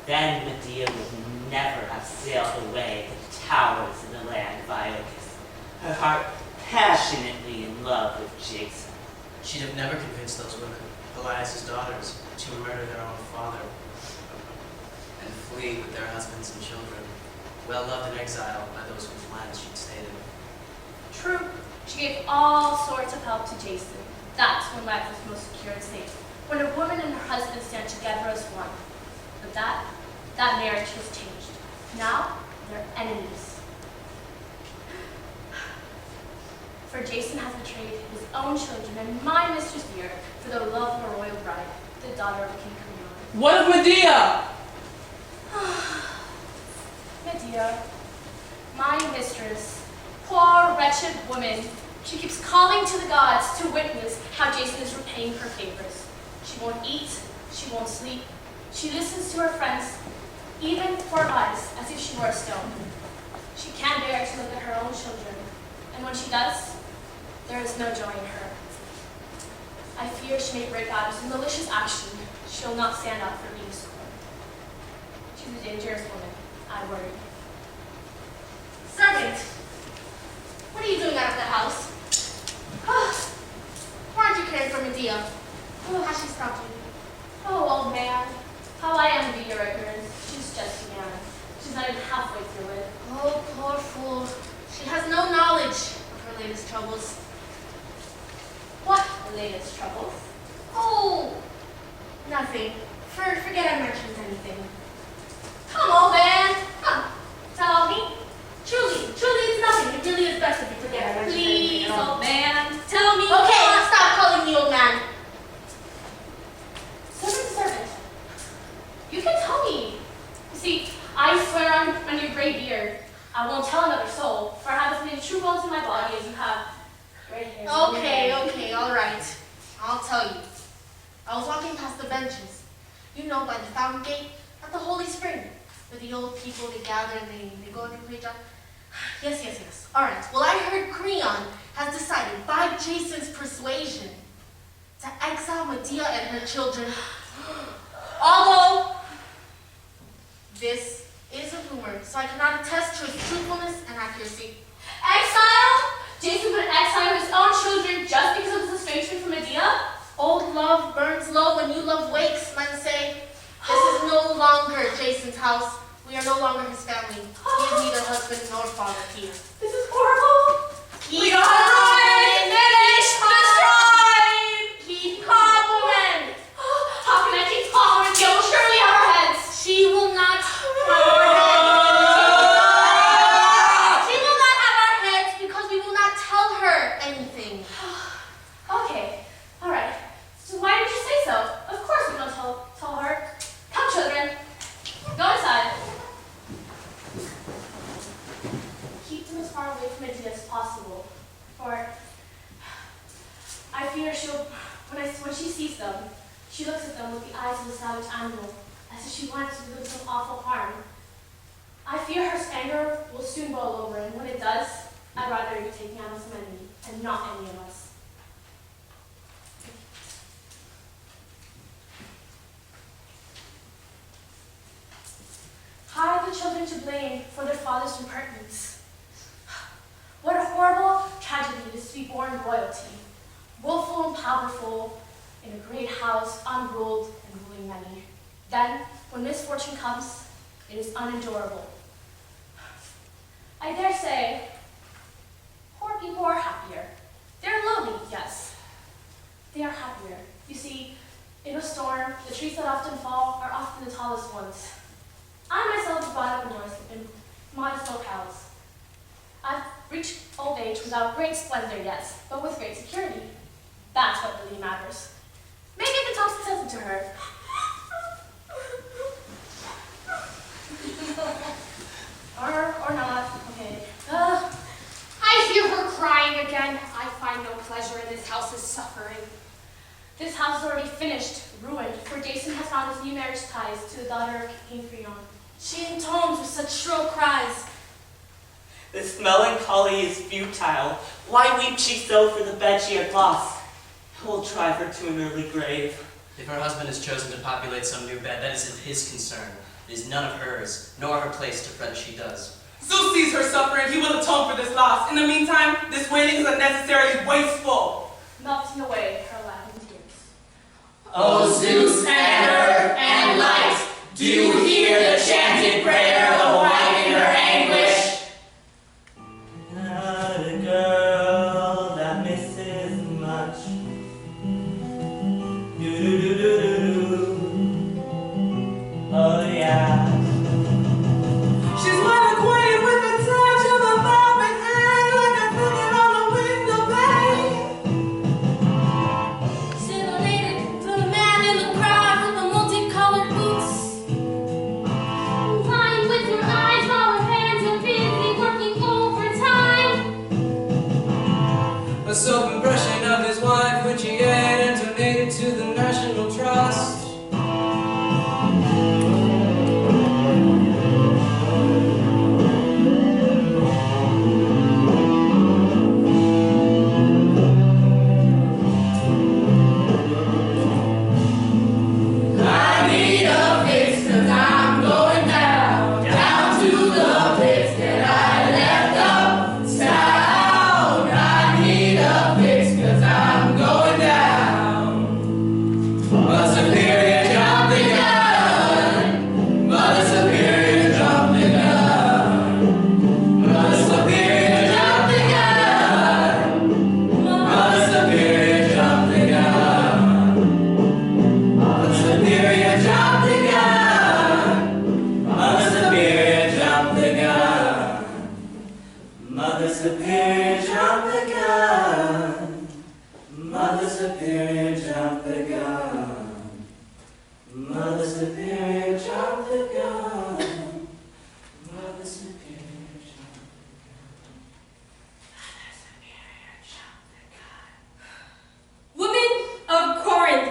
Then Medea would never have sailed away to the towers in the land of Iolcus, her heart passionately in love with Jason. She'd have never convinced those women, Elias's daughters, to murder their own father and flee with their husbands and children, well loved in exile by those whose lands she'd stayed in. True. She gave all sorts of help to Jason. That's when life was most secure and safe. When a woman and her husband stand together as one. But that marriage has changed. Now, they're enemies. For Jason has betrayed his own children and my mistress dear for the love of a royal bride, the daughter of King Congregational. What of Medea? Medea, my mistress, poor wretched woman, she keeps calling to the gods to witness how Jason is repaying her favors. She won't eat, she won't sleep. She listens to her friends, even for advice, as if she were a stone. She can't bear to look at her own children, and when she does, there is no joy in her. I fear she may break out into malicious action. She'll not stand up for being scorned. She's a dangerous woman, I worry. Servant, what are you doing out of the house? Why aren't you caring for Medea? Oh, has she stopped you? Oh, old man, how I envy your ignorance. She's just young. She's not even halfway through it. Oh, poor fool. She has no knowledge of her latest troubles. What latest troubles? Oh, nothing. Forget I mentioned anything. Come, old man. Come, tell me. Truly, it's nothing. It really is best if you forget I mentioned anything. Please, old man, tell me. Okay, stop calling me old man. Servant. You can tell me. You see, I swear on your gray beard, I won't tell another soul, for I have as many true bones in my body as you have gray hairs. Okay, all right. I'll tell you. I was walking past the benches, you know, by the fountain gate at the Holy Spring, where the old people, they gather and they go and play drum. Yes. All right. Well, I heard Creon has decided, by Jason's persuasion, to exile Medea and her children. Although this is a rumor, so I cannot attest to its truthfulness and accuracy. Exile? Jason would exile his own children just because of his estrangement from Medea? Old love burns low when new love wakes, men say. This is no longer Jason's house. We are no longer his family. He is neither husband nor father here. This is horrible. We are ruined, finished, destroyed. Keep calm, woman. How can I keep calm when she will surely have our heads? She will not have our heads. She will not have our heads because we will not tell her anything. Okay, all right. So why did you say so? Of course we don't tell her. Come, children. Go inside. Keep them as far away from Medea as possible, for I fear when she sees them, she She looks at them with the eyes of a savage animal, as if she wants to do them some awful harm. I fear her anger will soon boil over, and when it does, I'd rather it be taking out on some enemy, and not any of us. How are the children to blame for their father's impertinence? What a horrible tragedy it is to be born royalty, willful and powerful, in a great house, unruled and ruling many. Then, when misfortune comes, it is unendurable. I dare say, poor people are happier. They're lonely, yes. They are happier. You see, in a storm, the trees that often fall are often the tallest ones. I myself was brought up in modest locales. I've reached old age without great splendor, yes, but with great security. That's what really matters. Maybe the Thompson says it to her. or not. Okay. I hear her crying again. I find no pleasure in this house's suffering. This house is already finished, ruined, for Jason has found his new marriage ties to the daughter of King Creon. She intones with such shrill cries. This melancholy is futile. Why weep she so for the bed she had lost? I will drive her to an early grave. If her husband has chosen to populate some new bed, that is of his concern. It is none of hers, nor her place to fret as she does. Zeus sees her suffering. He will atone for this loss. In the meantime, this wailing is unnecessarily wasteful. Melting away her laughing tears. O Zeus and earth and light, do you hear the chanted prayer of a wife in her anguish? Not a girl that misses much. Do-do-do-do-do-do. Oh yeah. She's well acquainted with the touch of a velvet hand, like a thicket on the window pane. Simulated to the man in the crowd with the multicolored boots. Lying with her eyes while her hands are busy working overtime. A self-impression of his wife, which he had intonated to the National Trust. I need a fix 'cause I'm going down, down to the pits that I left uptown. I need a fix 'cause I'm going down. Mother Superior, jump the gun. Mother Superior, jump the gun. Mother Superior, jump the gun. Mother Superior, jump the gun. Mother Superior, jump the gun. Mother Superior, jump the gun. Mother Superior, jump the gun. Mother Superior, jump the gun. Mother Superior, jump the gun. Mother Superior, jump Women of Corinth,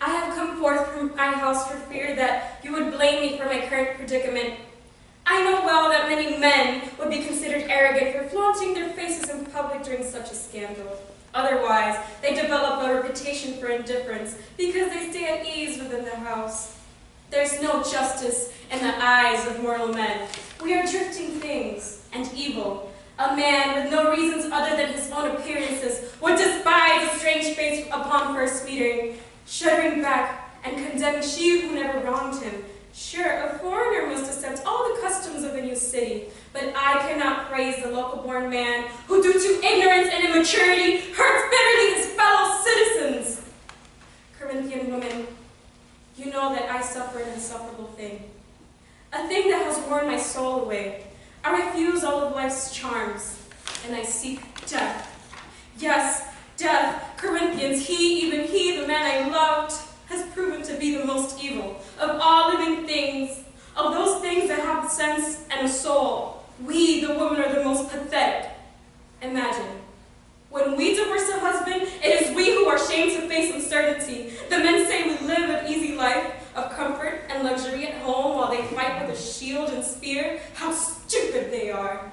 I have come forth from my house for fear that you would blame me for my current predicament. I know well that many men would be considered arrogant for flaunting their faces in public during such a scandal. Otherwise, they develop a reputation for indifference because they stay at ease within their house. There's no justice in the eyes of mortal men. We are drifting things and evil. A man with no reasons other than his own appearances would despise a strange face upon first meeting, shuddering back and condemning she who never wronged him. Sure, a foreigner must accept all the customs of a new city, but I cannot praise the local-born man who, due to ignorance and immaturity, hurts bitterly his fellow citizens. Corinthian women, you know that I suffer an insufferable thing, a thing that has worn my soul away. I refuse all of life's charms, and I seek death. Yes, death. Corinthians, even he, the man I loved, has proven to be the most evil of all living things, of those things that have sense and a soul. We, the women, are the most pathetic. Imagine, When we divorce a husband, it is we who are shamed to face uncertainty. The men say we live an easy life of comfort and luxury at home while they fight with a shield and spear. How stupid they are.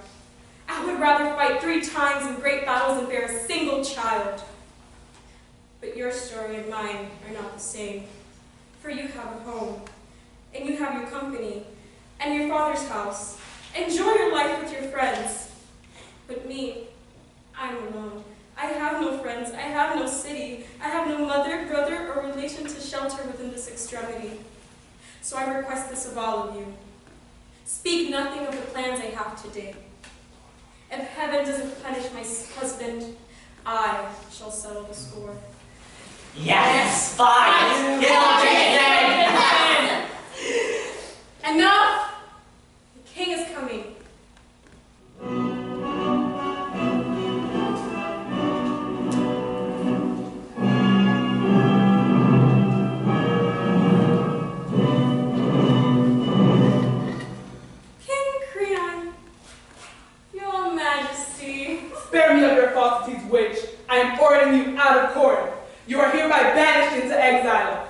I would rather fight 3 times in great battles than bear a single child. But your story and mine are not the same. For you have a home, and you have your company, and your father's house. Enjoy your life with your friends. But me, I'm alone. I have no friends. I have no city. I have no mother, brother, or relation to shelter within this extremity. So I request this of all of you. Speak nothing of the plans I have today. If heaven doesn't punish my husband, I shall settle the score. Yes, fine. Enough! The king is coming. Spare me of your falsities, witch. I am ordering you out of Corinth. You are hereby banished into exile.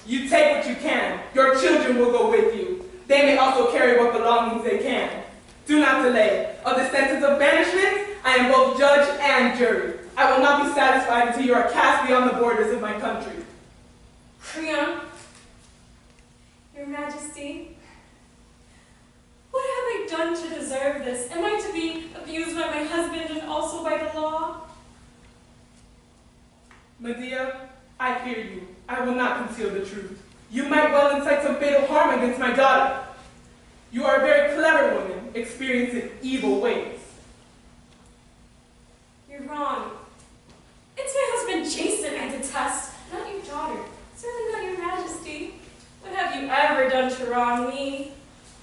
You take what you can. Your children will go with you. They may also carry what belongings they can. Do not delay. Of the sentence of banishment, I am both judge and jury. I will not be satisfied until you are cast beyond the borders of my country. Creon, Your Majesty, what have I done to deserve this? Am I to be abused by my husband and also by the law? Medea, I hear you. I will not conceal the truth. You might well incite some fatal harm against my daughter. You are a very clever woman, experiencing evil ways. You're wrong. It's my husband Jason I detest, not your daughter. Certainly not your Majesty. What have you ever done to wrong me?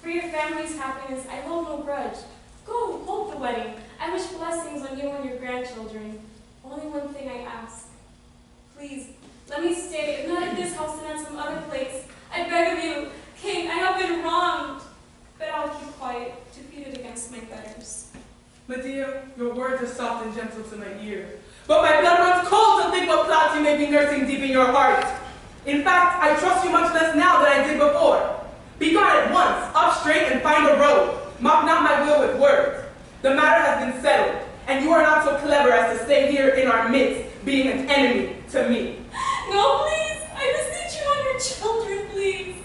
For your family's happiness, I hold no grudge. Go, hold the wedding. I wish blessings on you and your grandchildren. Only one thing I ask. Please, let me stay, if not at this house, then at some other place. I beg of you, King, I have been wronged. But I'll keep quiet, defeated against my betters. Medea, your words are soft and gentle to my ear. But my blood runs cold to think what plots you may be nursing deep in your heart. In fact, I trust you much less now than I did before. Be gone at once, up straight and find a road. Mock not my will with words. The matter has been settled, and you are not so clever as to stay here in our midst, being an enemy to me. No, please, I beseech you on your children, please.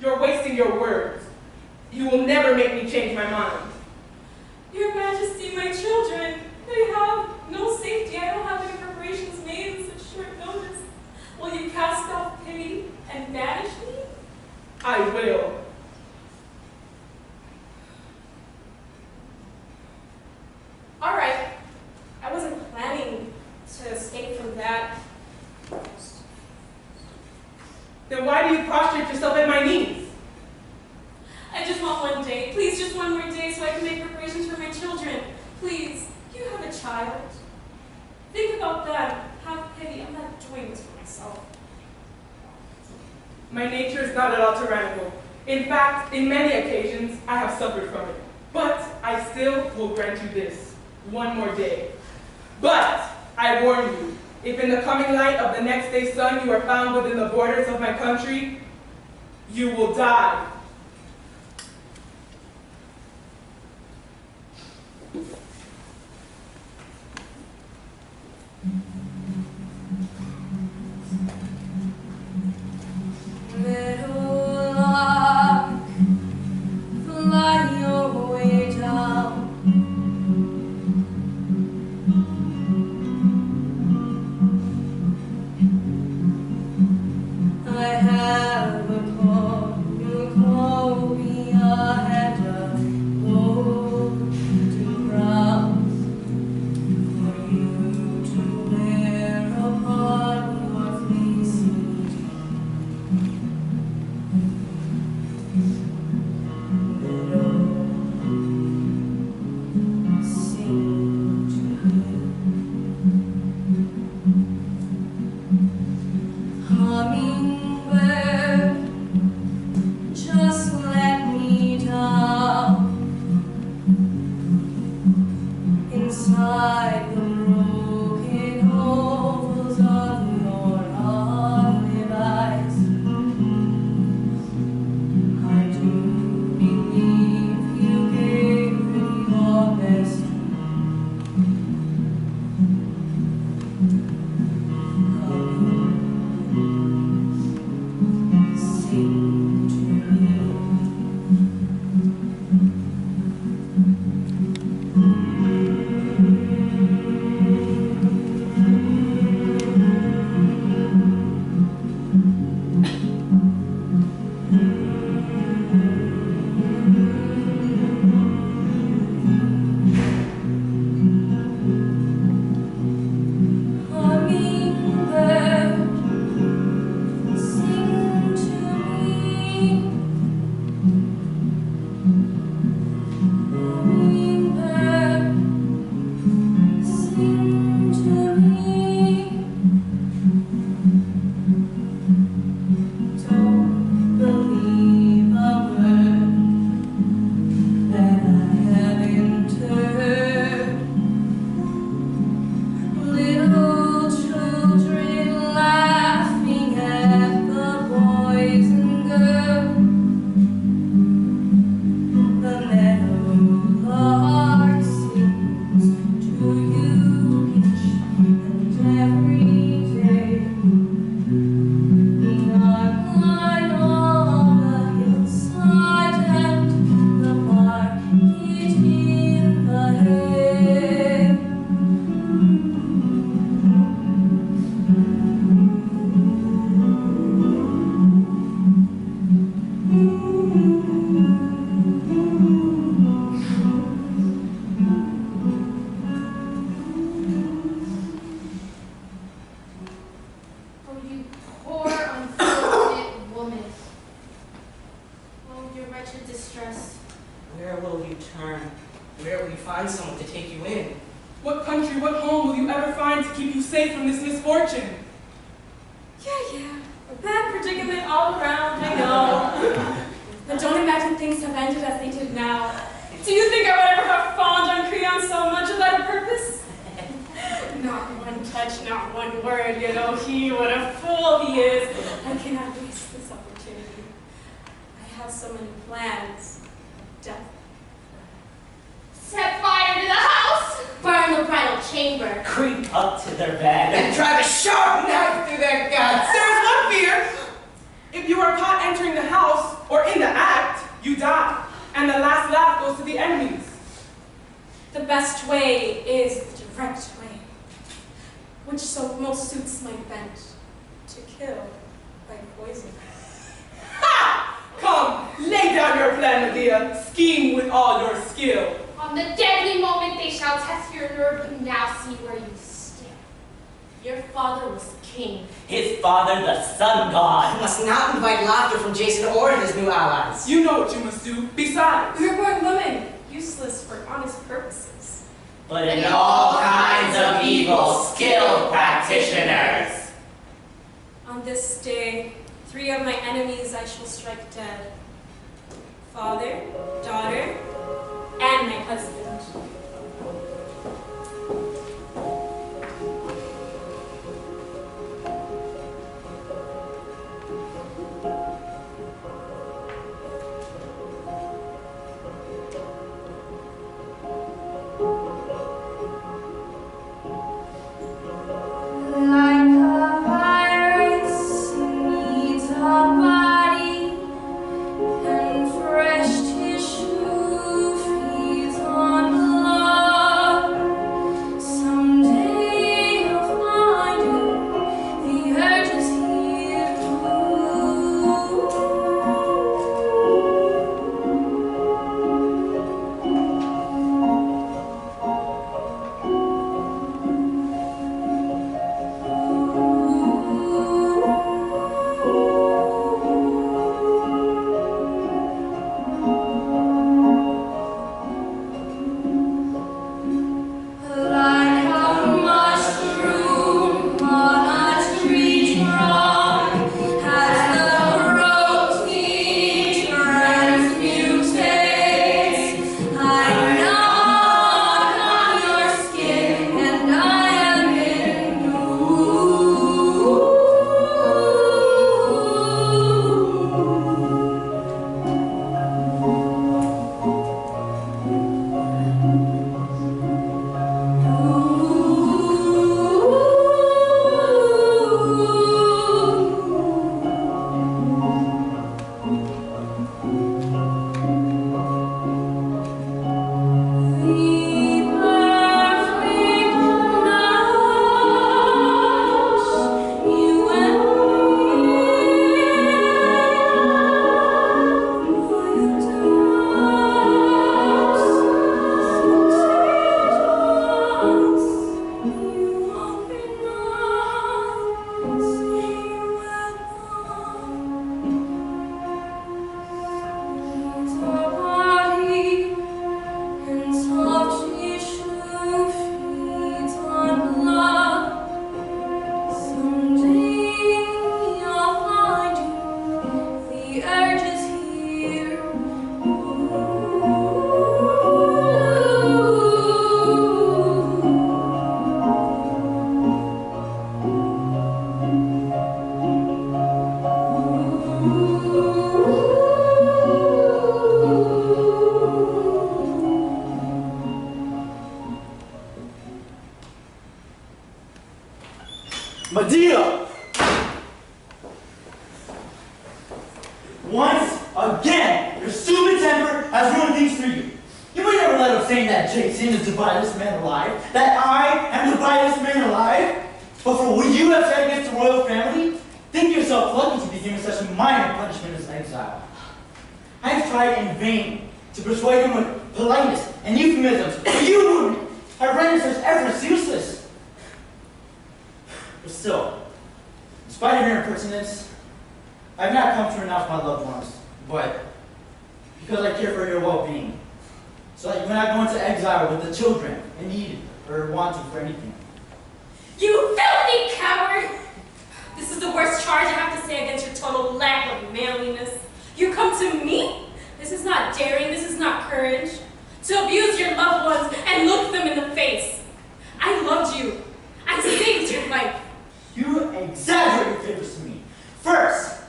You're wasting your words. You will never make me change my mind. Your Majesty, my children, they have no safety. I don't have any preparations made in such short notice. Will you cast off pity and banish me? I will. All right. I wasn't planning to escape from that. Then why do you prostrate yourself at my knees? I just want one day. Please, just one more day so I can make preparations for my children. Please, you have a child. Think about them. Have pity. I'm not doing this for myself. My nature is not at all tyrannical. In fact, in many occasions, I have suffered from it. But I still will grant you this, one more day. But I warn you, if in the coming light of the next day's sun you are found within the borders of my country, you will die. Meadowlark, fly your way down. I have a cornucopia and a golden crown for you to wear upon your fleecy meadow. Sing to you, hummingbird, just let me down. wretched distress. Where will you turn? Where will you find someone to take you in? What country, what home will you ever find to keep you safe from this misfortune? Yeah. A bad predicament all around, I know. But don't imagine things have ended as they did now. Do you think I would ever have fawned on Creon so much without a purpose? Not one touch, not one word, you know, what a fool he is. I cannot waste this opportunity. I have so many plans. Death. Set fire to the house! Burn the bridal chamber! Creep up to their bed And drive a sharp knife through their guts! There is one fear. If you are caught entering the house or in the act, you die. And the last laugh goes to the enemies. The best way is the direct way, which so most suits my bent, to kill by poison. Ha! Come, lay down your plan, Medea. Scheme with all your skill. On the deadly moment they shall test your nerve, but now see where you stand. Your father was king. his father the sun You god. must not invite laughter from Jason or his new allies. You know what you must do. Besides, You're a born woman, useless for honest purposes. But in all kinds of evil, skilled practitioners. On this day, 3 of my enemies I shall strike dead. Father, daughter, and my husband. Medea! Once again, your stupid temper has ruined things for you. You would never let him say that Jason is the vilest man alive, that I am the vilest man alive. But for what you have said against the royal family, think yourself lucky to be given such a minor punishment as exile. I have tried in vain to persuade him with politeness and euphemisms, but you have rendered such efforts useless. But still, in spite of your impertinence, I have not come to renounce my loved ones, but Because I care for your well-being. So that you're not going to exile with the children in need or wanting for anything. You filthy coward! This is the worst charge I have to say against your total lack of manliness. You come to me? This is not daring, this is not courage. To abuse your loved ones and look them in the face. I loved you. I saved your life. You exaggerate your favors to me. First,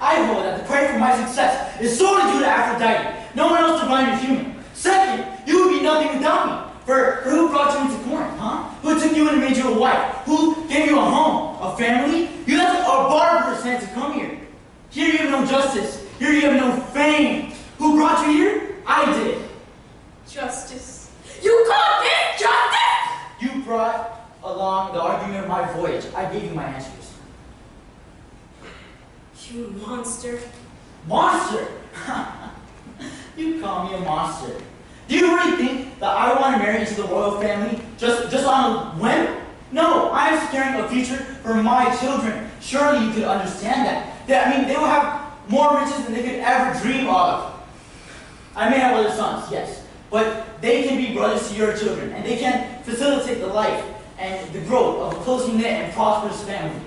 I hold that the prayer for my success is solely due to Aphrodite. No one else divine is human. Second, you would be nothing without me. For who brought you into Corinth, huh? Who took you and made you a wife? Who gave you a home, a family? You left a barbarous hand to come here. Here you have no justice. Here you have no fame. Who brought you here? I did. Justice. You call this justice? You brought along the argument of my voyage. I gave you my answers. You monster. Monster? You call me a monster. Do you really think that I want to marry into the royal family just on a whim? No, I am securing a future for my children. Surely you could understand that. They will have more riches than they could ever dream of. I may have other sons, yes, but they can be brothers to your children, and they can facilitate the life and the growth of a closely knit and prosperous family.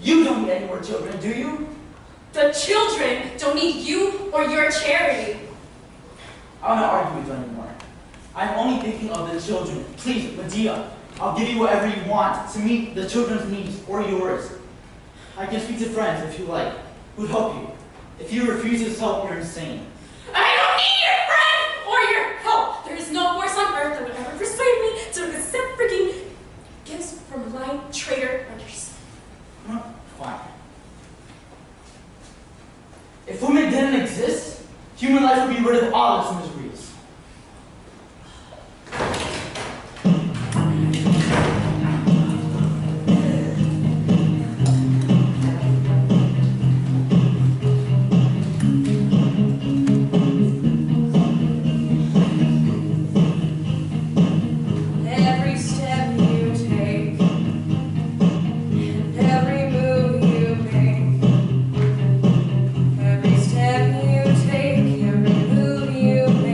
You don't need any more children, do you? The children don't need you or your charity. I'll not argue with you anymore. I'm only thinking of the children. Please, Medea, I'll give you whatever you want to meet the children's needs or yours. I can speak to friends if you like, who'd help you. If you refuse this help, you're insane. I don't need your friend or your help. There is no force on earth that would ever persuade me to accept freaking gifts from a lying traitor like yourself. Fine. If women didn't exist, human life would be rid of all its miseries. Every step you take, and every move you make, every step you take, every move you make.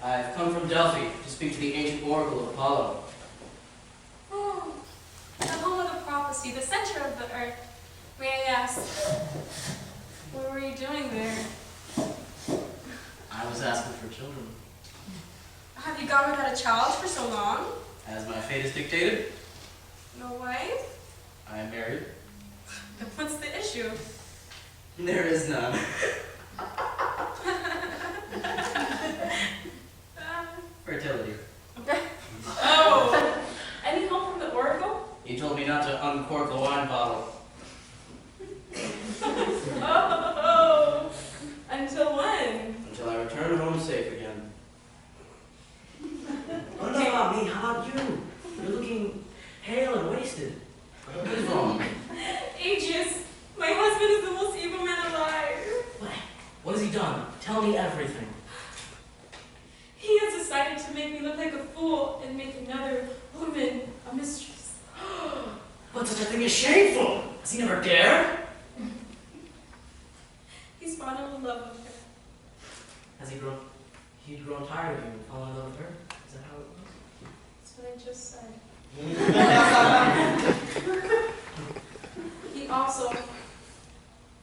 I've come from Delphi to speak to the ancient oracle of Apollo. Oh, the home of the prophecy, the center of the earth. May I ask, what were you doing there? I was asking for children. Have you gone without a child for so long? As my fate is dictated, No wife? I am married. Then what's the issue? There is none. Fertility. Oh, any help from the oracle? He told me not to uncork the wine bottle. Oh, until when? Until I return home safe again. Oh, no, about me. How about you? You're looking pale and wasted. What is wrong? Aegis, my husband is the most evil man alive. What has he done? Tell me everything. He has decided to make me look like a fool and make another woman a mistress. But such a thing is shameful. Has he never dared? He's fallen in love with her. Has he grown? He'd grown tired of you and fallen in love with her? Is that how it That's what I just said. He also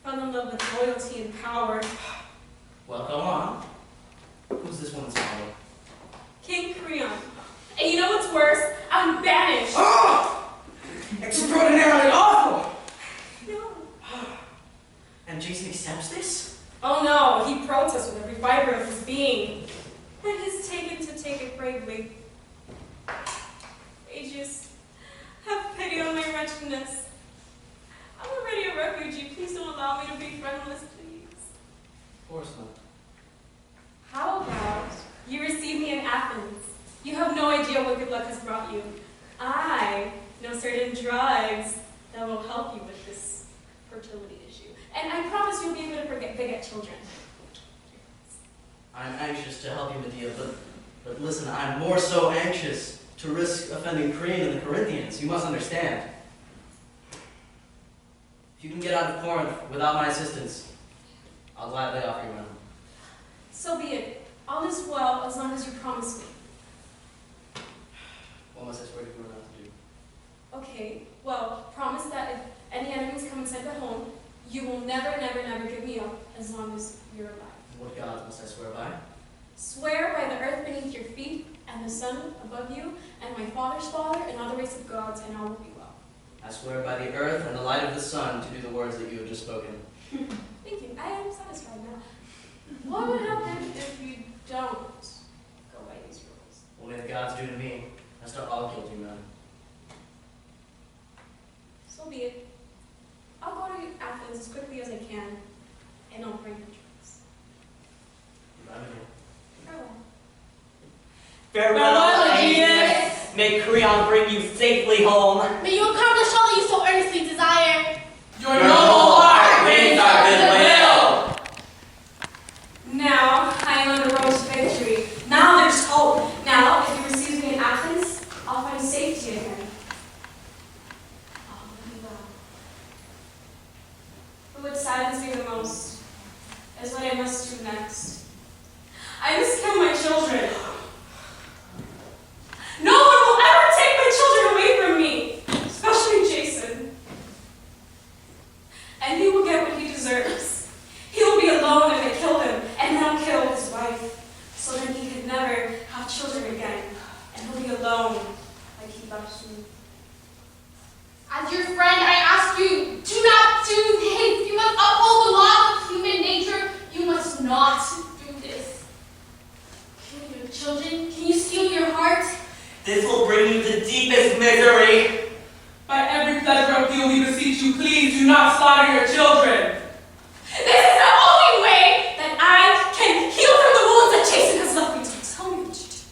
fell in love with loyalty and power. Well, go on. Who's this woman's father? King Creon. And you know what's worse? I'm banished. Oh! Extraordinarily awful! No. And Jason accepts this? Oh no, he protests with every fiber of his being. And has taken to take it bravely. Aegis, have pity on my wretchedness. I'm already a refugee. Please don't allow me to be friendless, please. Of course not. How about you receive me in Athens? You have no idea what good luck has brought you. I know certain drugs that will help you with this fertility issue. And I promise you'll be able to beget children. I'm anxious to help you, Medea, but listen, I'm more so anxious to risk offending Creon and the Corinthians. You must understand. If you can get out of Corinth without my assistance, I'll gladly offer you one. So be it. All is well as long as you promise me. What must I swear to you not to do? Okay, well, promise that if any enemies come inside the home, you will never, never, never give me up as long as you're alive. What gods must I swear by? Swear by the earth beneath your feet and the sun above you and my father's father and all the race of gods, and all will be well. I swear by the earth and the light of the sun to do the words that you have just spoken. Thank you. I am satisfied now. What would happen if you don't go by these rules? What may the gods do to me? I start all guilty men. So be it. I'll go to Athens as quickly as I can, and I'll bring the drugs. Goodbye, Medea. Farewell. Farewell, Aegis! May Creon bring you safely home. May you accomplish all you so earnestly desire. Your noble heart wins our goodwill. Now I am on the road to victory. Now there's hope. Now, if he receives me in Athens, I'll find safety again. All will be well. But what saddens me the most is what I must do next. I must kill my children. No one will ever take my children away from me, especially Jason. And he will get what he deserves. He will be alone if I kill him, and then I'll kill his wife, so then he could never have children again, and he'll be alone like he loves me. As your friend, I ask you, do not do this. You must uphold the laws of human nature. You must not do this. Kill your children? Can you steal your heart? This will bring you the deepest misery. By every pleasure of you, we beseech you, please do not slaughter your children. This is the only way that I can heal from the wounds that Jason has left me. So tell me what you do.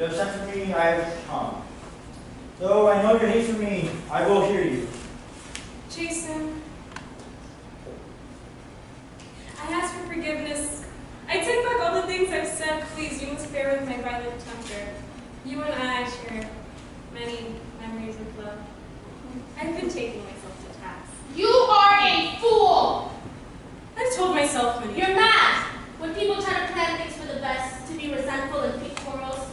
You have sent for me, I have come. Though I know your hate for me, I will hear you. Jason, I ask for forgiveness. I take back all the things I've said. Please, you must bear with my violent temper. You and I share many memories of love. I've been taking myself to task. You are a fool! I've told myself many. You're mad! When people try to plan things for the best, to be resentful and pick quarrels.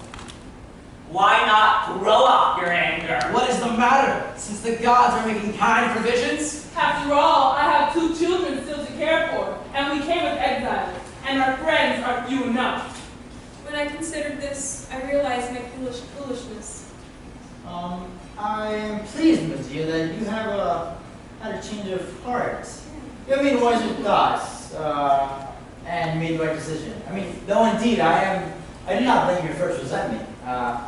Why not grow up your anger? What is the matter? Since the gods are making kind provisions? After all, I have 2 children still to care for, and we came as exiles, and our friends are few enough. When I considered this, I realized my foolishness. I am pleased, Medea, that you have had a change of heart. You have made wiser thoughts, and you made the right decision. I mean, though indeed, I do not blame your first resentment.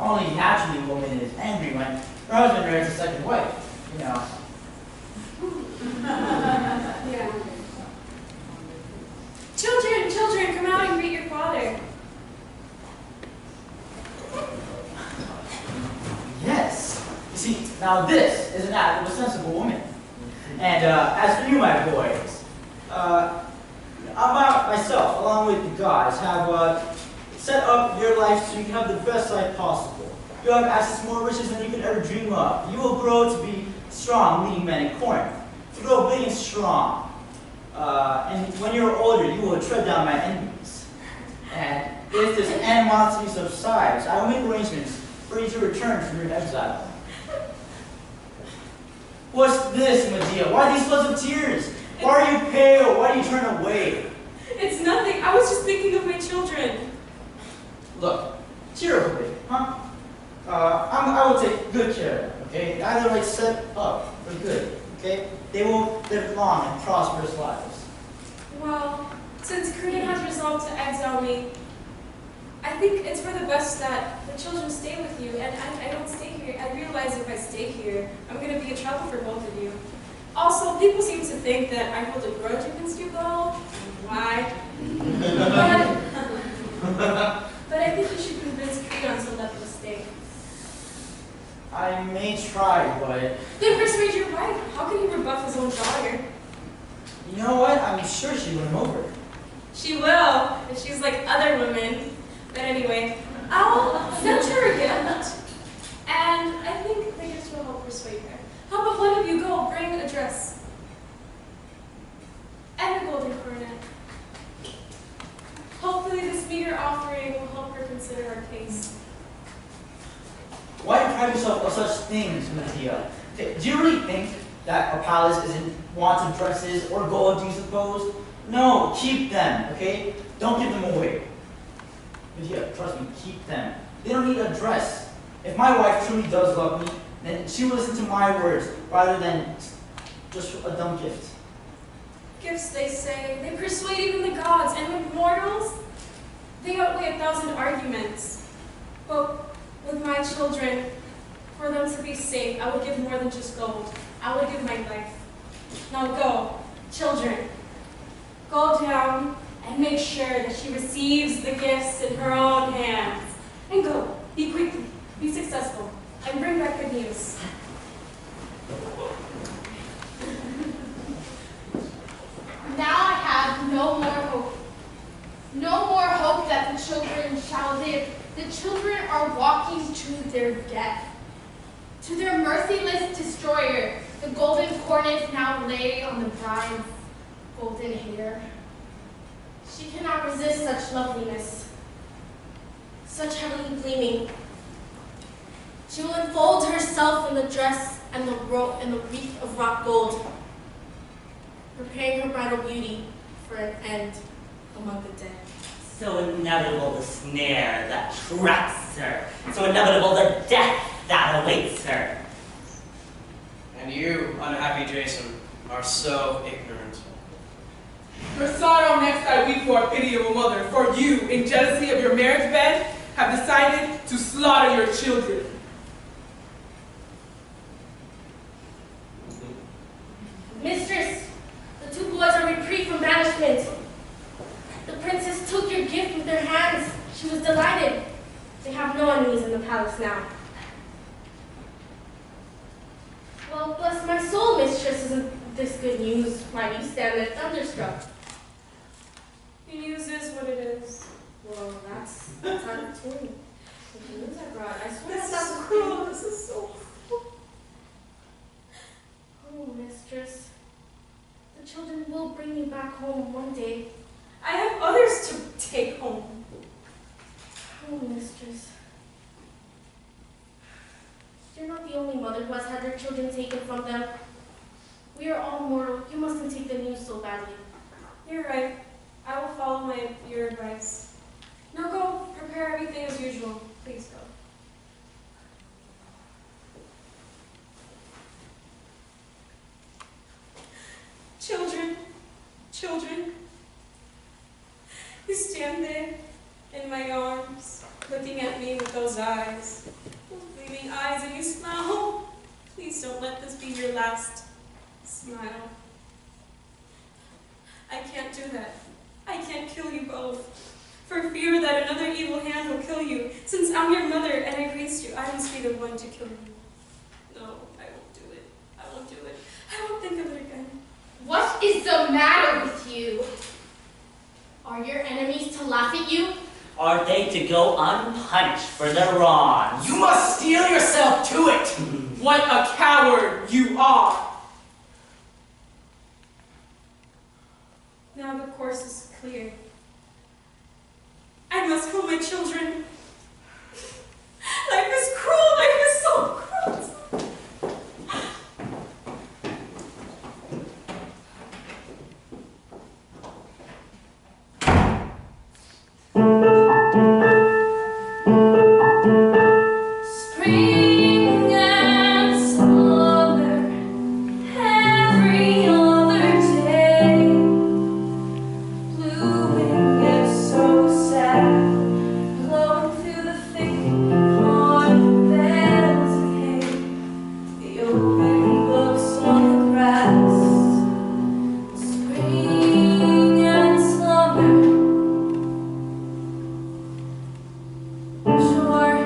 Only naturally a woman is angry when her husband marries a second wife, you know. Yeah. Children, come out and greet your father. Yes. You see, now this is an act of a sensible woman. And as for you, my boys, I myself, along with the gods, have set up your life so you can have the best life possible. You'll have access to more riches than you could ever dream of. You will grow to be strong, leading men in Corinth. To grow big and strong. And when you're older, you will tread down my enemies. And if this animosity subsides, I will make arrangements for you to return from your exile. What's this, Medea? Why these floods of tears? Why are you pale? Why do you turn away? It's nothing. I was just thinking of my children. Look, cheer up a bit, huh? I will take good care of them, okay? Either way set up for good, okay? They will live long and prosperous lives. Well, since Korea has resolved to exile me, I think it's for the best that the children stay with you, and I don't stay here. I realize if I stay here, I'm going to be in trouble for both of you. Also, people seem to think that I hold a grudge against you both. Why? But I think you should convince Creon to let them stay. I may try, but... Then persuade your wife. How can he rebuff his own daughter? You know what? I'm sure she'll win him over. She will, if she's like other women. But anyway, I'll send her a gift. And I think the gift will help persuade her. How about one of you go bring a dress? And a golden coronet. Hopefully this meager offering will help her consider our case. Why deprive yourself of such things, Medea? Do you really think that a palace isn't wanted dresses or gold, do you suppose? No, keep them, okay? Don't give them away. Medea, trust me, keep them. They don't need a dress. If my wife truly does love me, then she will listen to my words rather than just a dumb gift. Gifts, they say, they persuade even the gods, and with mortals, they outweigh 1,000 arguments. But with my children, for them to be safe, I would give more than just gold. I would give my life. Now go, children. Go down and make sure that she receives the gifts in her own hands. And go, be quick, be successful, and bring back good news. Now I have no more hope. No more hope that the children shall live. The children are walking to their death. To their merciless destroyer, the golden coronet now lay on the bride's golden hair. She cannot resist such loveliness, such heavenly gleaming. She will enfold herself in the dress and the wreath of wrought gold, preparing her bridal beauty for an end among the dead. So inevitable the snare that traps her, so inevitable the death that awaits her. And you, unhappy Jason, are so ignorant. For sorrow next I weep for a pity of a mother, for you, in jealousy of your marriage bed, have decided to slaughter your children. Mistress, the two boys are reprieved from banishment. The princess took your gift with her hands. She was delighted. They have no enemies in the palace now. Well, bless my soul, mistress, isn't this good news? Why do you stand there thunderstruck? The news is what it is. Well, that's out of tune. The news I brought, I swear This that's is not cruel. This is so cruel. Oh, mistress. The children will bring me back home one day. I have others to take home. Oh, mistress. You're not the only mother who has had her children taken from them. We are all mortal. You mustn't take the news so badly. You're right. I will follow your advice. Now go, prepare everything as usual. Please go. Children, children, you smile. Please don't let this be your last smile. I can't do that. I can't kill you both, for fear that another evil hand will kill you. Since I'm your mother and I raised you, I must be the one to kill you. No, I won't do it. I won't do it. I won't think of it again. What is the matter with you? Are your enemies to laugh at you? Are they to go unpunished for their wrongs? You must steel yourself to it! What a coward you are! Now the course is clear. I must kill my children. Life is cruel. Life is so cruel. Spring and summer, every other day. Blue wind gets so sad, blowing through the thick cornfields of hay. The open books on the grass. Spring and summer. Sure,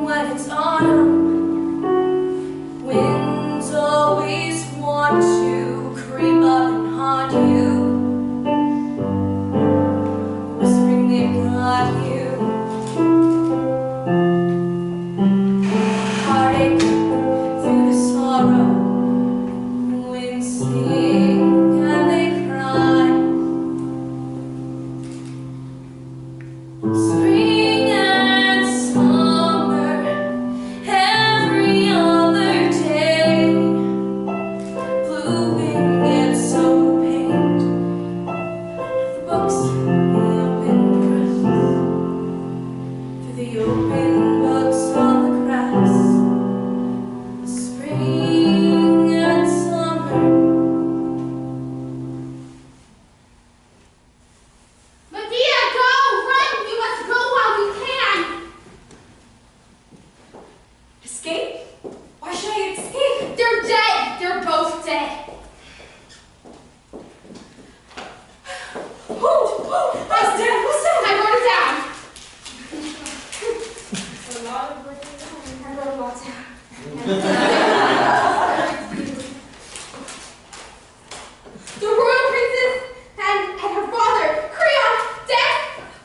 when it's autumn, winds always want to creep up and haunt you, whispering they've got you. Heartache through the sorrow, winds sing and they cry. Spring and summer, every other day. Blue wind gets so pained. The books, the open press. Through the open books on the grass. Spring and summer. Medea, go! Run! You must go while you can! Escape? Why should I escape? They're dead! They're both dead! Who? Who's dead? Who's dead? I wrote it down! It's a lot of writing down. I wrote it all down. The royal princess and her father, Creon, dead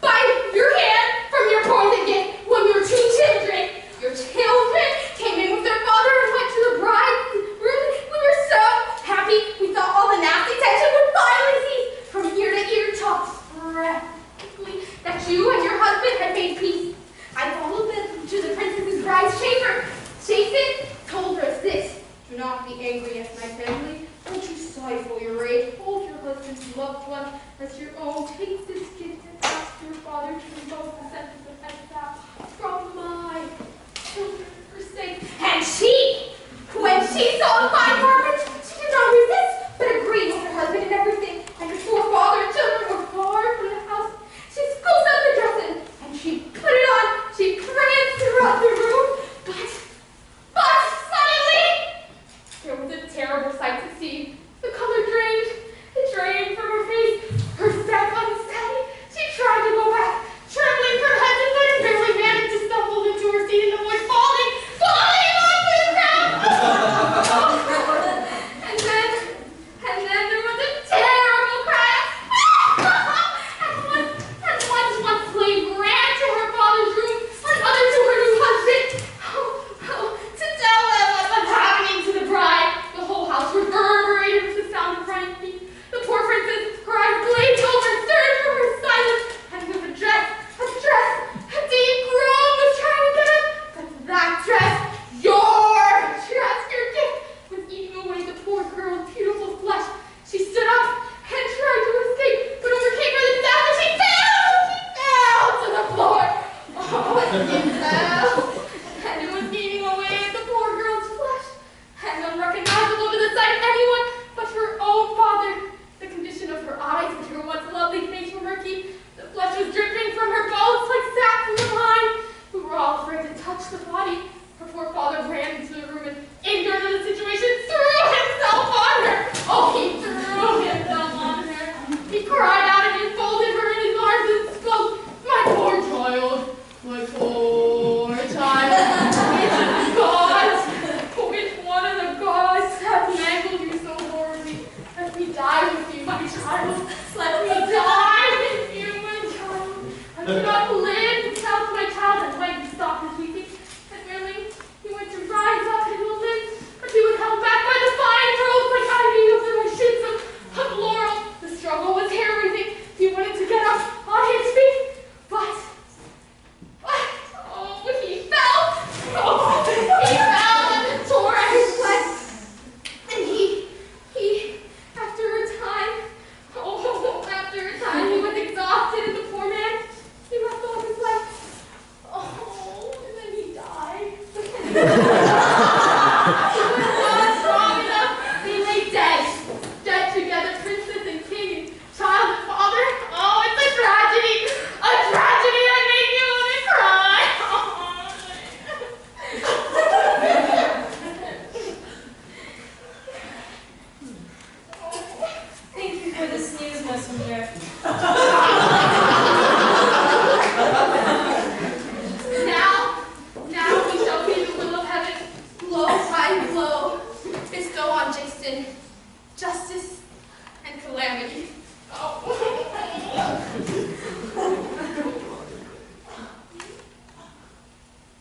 by your hand from your poison gift when we were 2 children. Your children came in with their father and went to the bride's room. We were so happy. We thought all the nasty tension would finally cease. From ear to ear talk spread quickly that you and your husband had made peace. I followed them to the princess's bride's chamber. Jason told her What's wrong enough? They lay dead. Dead together, princess and king, child and father. Oh, it's a tragedy. A tragedy that made me want to cry. Thank you for this news, messenger. Now we shall be the will of heaven, blow by blow, bestow on Jason justice and calamity.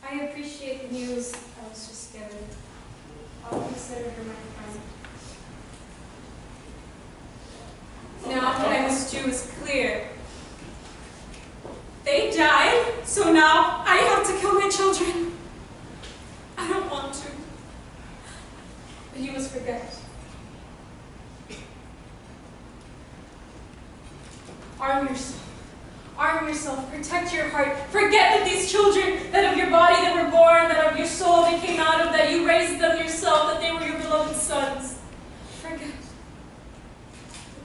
I appreciate the news I was just given. I'll consider her my friend. Now what I must do is clear. They died, so now I have to kill my children. I don't want to. But you must forget. Arm yourself. Arm yourself. Protect your heart. Forget that these children, that of your body that were born, that of your soul they came out of, that you raised them yourself, that they were your beloved sons. Forget that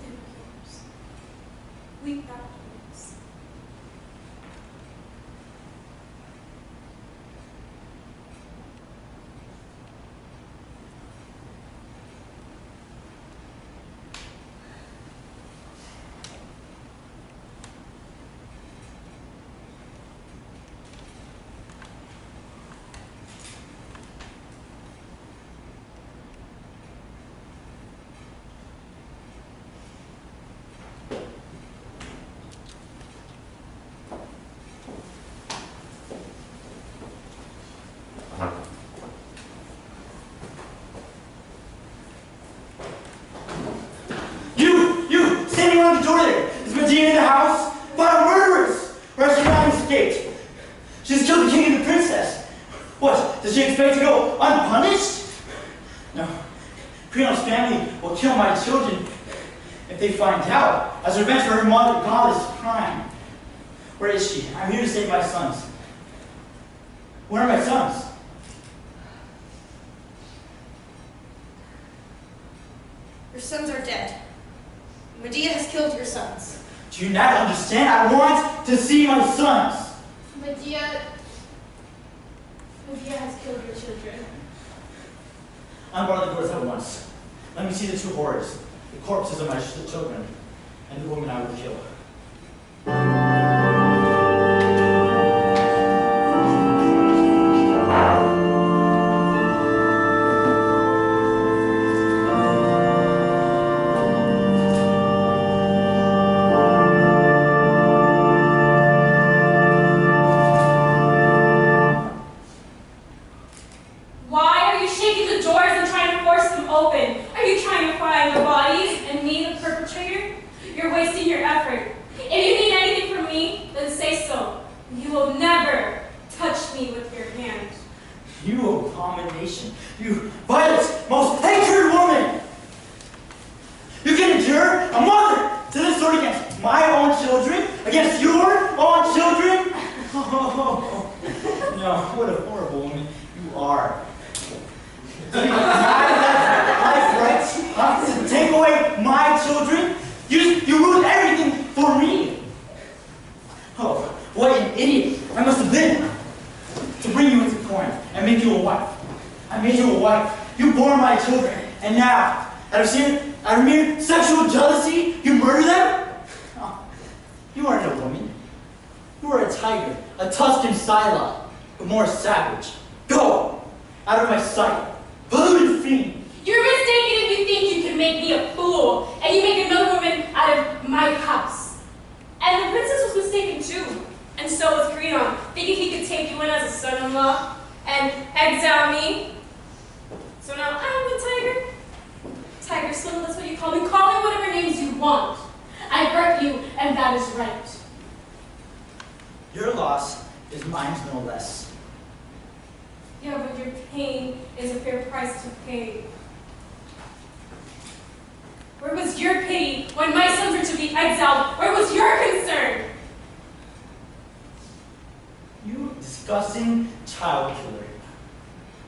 they were yours. Weep afterwards. On the door there. Is Medea in the house? But I'm murderous! Or has she not escaped? She's killed the king and the princess. What? Does she expect to go unpunished? No. Priam's family will kill my children if they find out, as revenge for her mother godless crime. Where is she? I'm here to save my sons. Where are my sons? Your sons are dead. Medea has killed your sons. Do you not understand? I want to see my sons. Medea has killed your children. Unbar the doors at once. Let me see the two horrors, the corpses of my children, and the woman I will kill.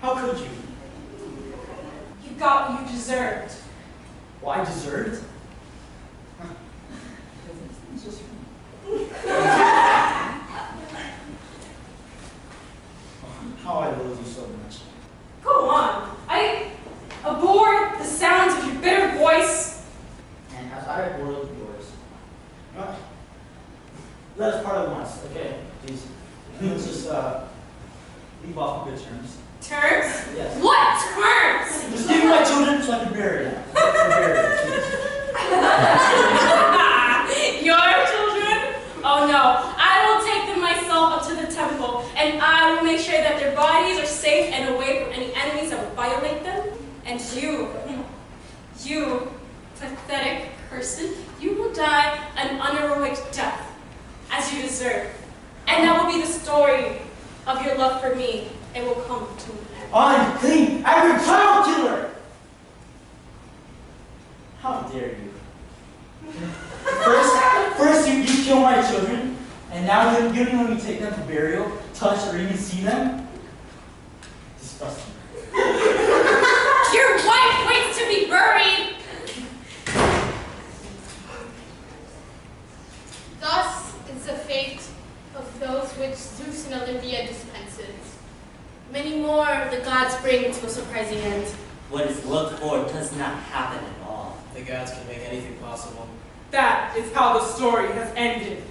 How could you? You got what you deserved. Why deserved? It's just... How I loathe you so much. Go on. I abhor the sounds of your bitter voice. And as I abhor yours. Let us part at once, okay? Please. Let's just leave off on good terms. Terms? Yes. What terms? Just give me my children so I can bury them. Your children? Oh no, I will take them myself up to the temple, and I will make sure that their bodies are safe and away from any enemies that would violate them. And you, pathetic person, you will die an unheroic death, as you deserve. And that will be the story of your love for me. It will come to an end. Unclean! I'm your child killer! How dare you? First you kill my children, and now you don't even let me take them to burial, touch, or even see them? Disgusting. Your wife waits to be buried! Thus is the fate of those which Zeus and Olympia dispenses. Many more the gods bring to a surprising end. What is looked for does not happen at all. The gods can make anything possible. That is how the story has ended.